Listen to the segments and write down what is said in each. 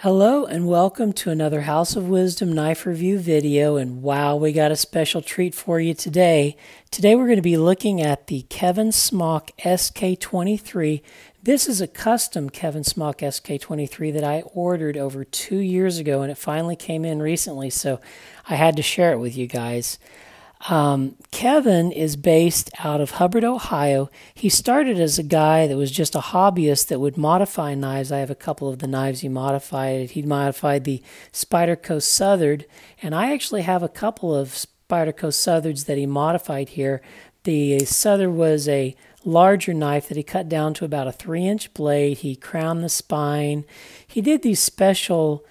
Hello and welcome to another House of Wisdom knife review video, and wow, we got a special treat for you today. Today we're going to be looking at the Kevin Smock SK23. This is a custom Kevin Smock SK23 that I ordered over 2 years ago, and it finally came in recently, so I had to share it with you guys. Kevin is based out of Hubbard, Ohio. He started as a guy that was just a hobbyist that would modify knives. I have a couple of the knives he modified. He modified the Spyderco Southern, and I actually have a couple of Spyderco Southerns that he modified here. The Southern was a larger knife that he cut down to about a 3-inch blade. He crowned the spine. He did these special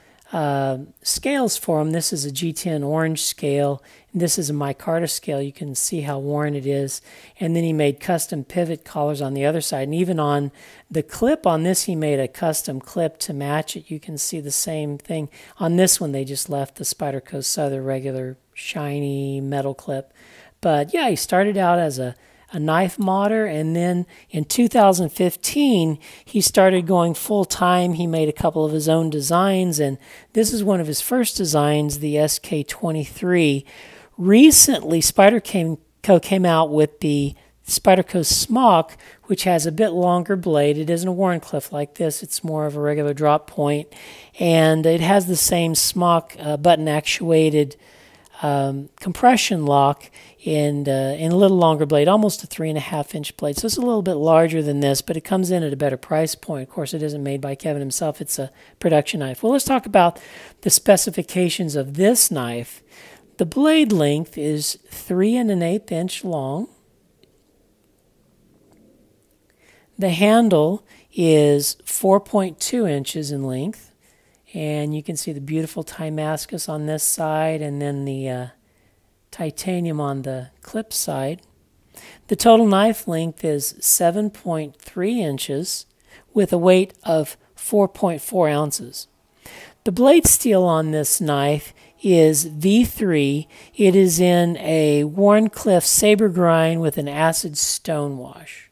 scales for him. This is a G10 orange scale. This is a micarta scale. You can see how worn it is. And then he made custom pivot collars on the other side. And even on the clip on this, he made a custom clip to match it. You can see the same thing. On this one, they just left the Spyderco Southern regular shiny metal clip. But yeah, he started out as a knife modder, and then in 2015 he started going full-time. He made a couple of his own designs, and this is one of his first designs, the SK23. Recently, Spyderco came out with the Spyderco Smock, which has a bit longer blade. It isn't a Wharncliffe like this. It's more of a regular drop point, and it has the same Smock button actuated compression lock and a little longer blade, almost a 3.5-inch blade. So it's a little bit larger than this, but it comes in at a better price point. Of course, it isn't made by Kevin himself. It's a production knife. Well, let's talk about the specifications of this knife. The blade length is 3 1/8 inch long. The handle is 4.2 inches in length. And you can see the beautiful Damascus on this side, and then the titanium on the clip side. The total knife length is 7.3 inches with a weight of 4.4 ounces. The blade steel on this knife is V3. It is in a Wharncliffe saber grind with an acid stone wash.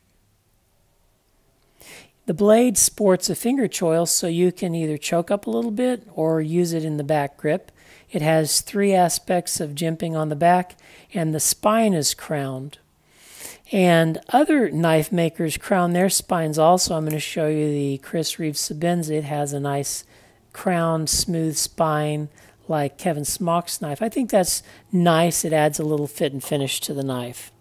The blade sports a finger choil, so you can either choke up a little bit or use it in the back grip. It has 3 aspects of jimping on the back, and the spine is crowned. And other knife makers crown their spines also. I'm going to show you the Chris Reeve Sebenza. It has a nice crowned, smooth spine like Kevin Smock's knife. I think that's nice. It adds a little fit and finish to the knife.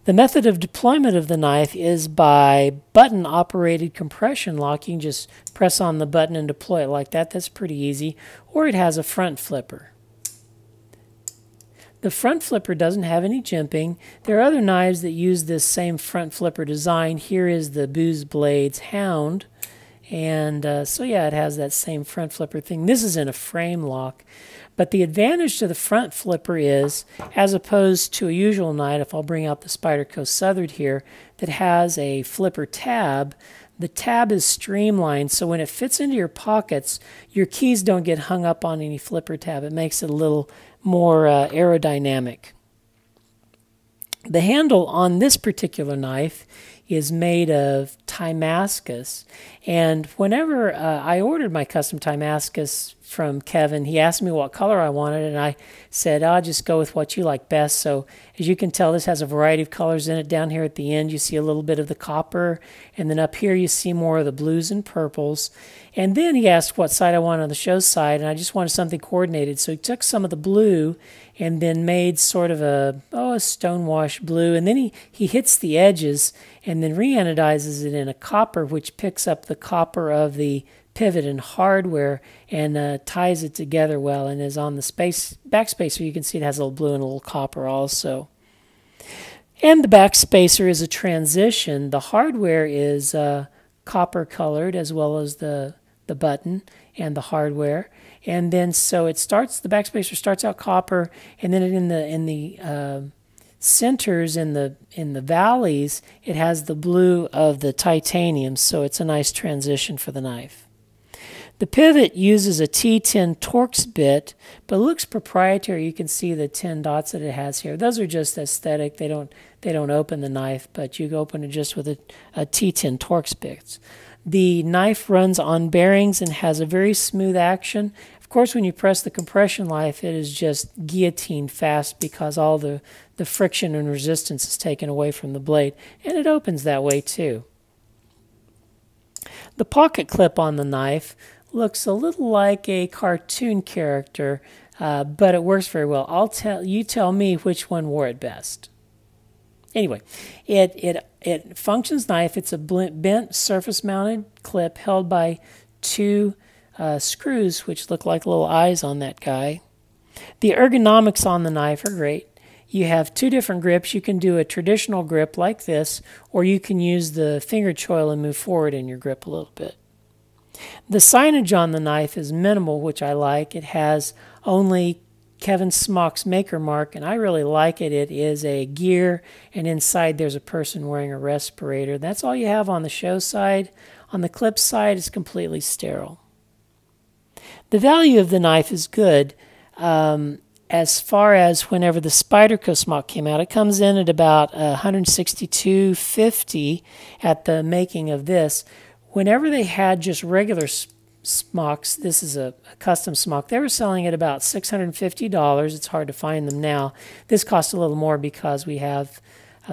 The method of deployment of the knife is by button operated compression lock. You can just press on the button and deploy it like that. That's pretty easy. Or it has a front flipper. The front flipper doesn't have any jimping. There are other knives that use this same front flipper design. Here is the Booz Blades Hound. And so yeah, it has that same front flipper thing. This is in a frame lock. But the advantage to the front flipper is, as opposed to a usual knife, if I'll bring out the Spyderco Southern here, that has a flipper tab, the tab is streamlined, so when it fits into your pockets, your keys don't get hung up on any flipper tab. It makes it a little more aerodynamic. The handle on this particular knife is made of Damascus, and whenever I ordered my custom Damascus from Kevin, he asked me what color I wanted, and I said, I'll just go with what you like best. So as you can tell, this has a variety of colors in it. Down here at the end, you see a little bit of the copper, and then up here you see more of the blues and purples. And then he asked what side I wanted on the show side, and I just wanted something coordinated. So he took some of the blue and then made sort of a stonewash blue, and then he hits the edges and then re-anodizes it in a copper, which picks up the copper of the pivot and hardware and ties it together well, and is on the back spacer. You can see it has a little blue and a little copper also. And the back spacer is a transition. The hardware is copper colored, as well as the button and the hardware. And then so it starts, the back spacer starts out copper, and then in the centers, in the valleys, it has the blue of the titanium, so it's a nice transition for the knife. The pivot uses a T10 Torx bit, but it looks proprietary. You can see the 10 dots that it has here. Those are just aesthetic. They don't open the knife, but you can open it just with a T10 Torx bit. The knife runs on bearings and has a very smooth action. Of course, when you press the compression knife, it is just guillotine fast because all the friction and resistance is taken away from the blade, and it opens that way too. The pocket clip on the knife looks a little like a cartoon character, but it works very well. You tell me which one wore it best. Anyway, it functions knife. It's a bent surface-mounted clip held by two screws, which look like little eyes on that guy. The ergonomics on the knife are great. You have two different grips. You can do a traditional grip like this, or you can use the finger choil and move forward in your grip a little bit. The signage on the knife is minimal, which I like. It has only Kevin Smock's maker mark, and I really like it. It is a gear, and inside there's a person wearing a respirator. That's all you have on the show side. On the clip side, it's completely sterile. The value of the knife is good. As far as whenever the Spyderco Smock came out, it comes in at about $162.50 at the making of this. Whenever they had just regular smocks, this is a custom smock, they were selling at about $650. It's hard to find them now. This costs a little more because we have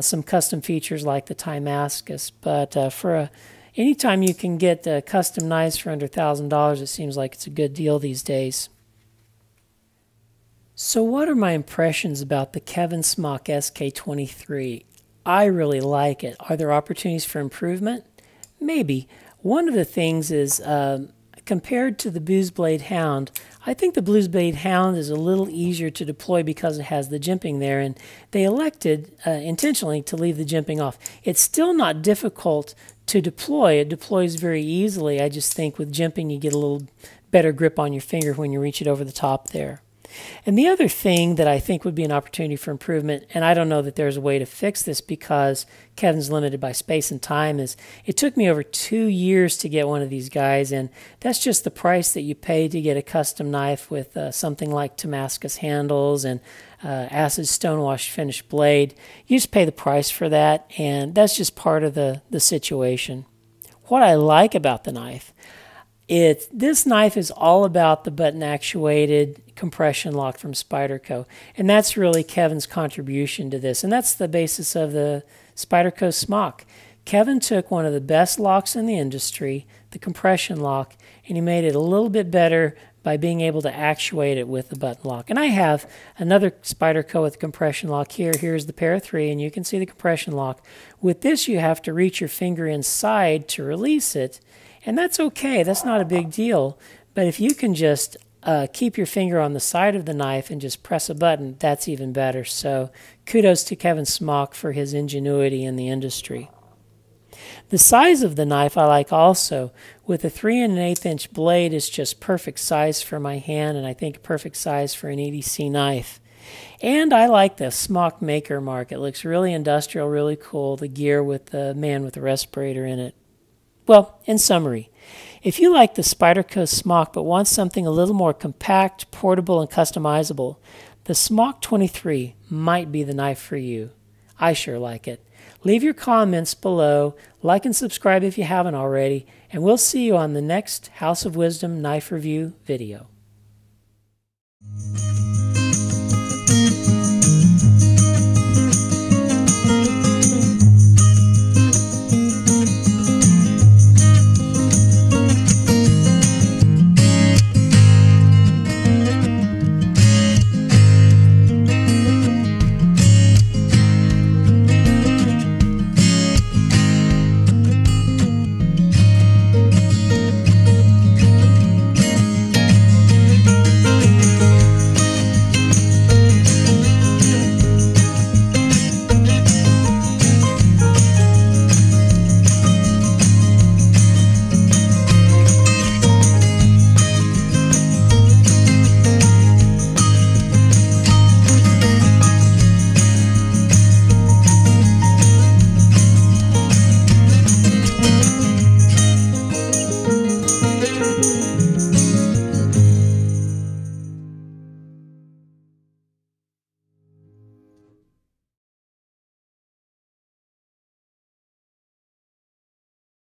some custom features like the Damascus. But anytime you can get custom knives for under $1,000, it seems like it's a good deal these days. So what are my impressions about the Kevin Smock SK23? I really like it. Are there opportunities for improvement? Maybe. One of the things is, compared to the Blues Blade Hound, I think the Blues Blade Hound is a little easier to deploy because it has the jimping there, and they elected intentionally to leave the jimping off. It's still not difficult to deploy. It deploys very easily. I just think with jimping you get a little better grip on your finger when you reach it over the top there. And the other thing that I think would be an opportunity for improvement, and I don't know that there's a way to fix this because Kevin's limited by space and time, is it took me over 2 years to get one of these guys, and that's just the price that you pay to get a custom knife with something like Damascus handles and acid stonewash finished blade. You just pay the price for that, and that's just part of the situation. What I like about the knife, this knife is all about the button actuated compression lock from Spyderco, and that's really Kevin's contribution to this, and that's the basis of the Spyderco Smock. Kevin took one of the best locks in the industry, the compression lock, and he made it a little bit better by being able to actuate it with the button lock. And I have another Spyderco with compression lock here. Here's the pair of 3, and you can see the compression lock. With this, you have to reach your finger inside to release it, and that's okay. That's not a big deal. But if you can just keep your finger on the side of the knife and just press a button, that's even better. So kudos to Kevin Smock for his ingenuity in the industry. The size of the knife I like also. With a 3 1/8 inch blade, it's just perfect size for my hand, and I think perfect size for an EDC knife. And I like the Smock maker mark. It looks really industrial, really cool. The gear with the man with the respirator in it. Well, in summary, if you like the Spyderco Smock but want something a little more compact, portable, and customizable, the Smock 23 might be the knife for you. I sure like it. Leave your comments below, like and subscribe if you haven't already, and we'll see you on the next House of Wisdom knife review video.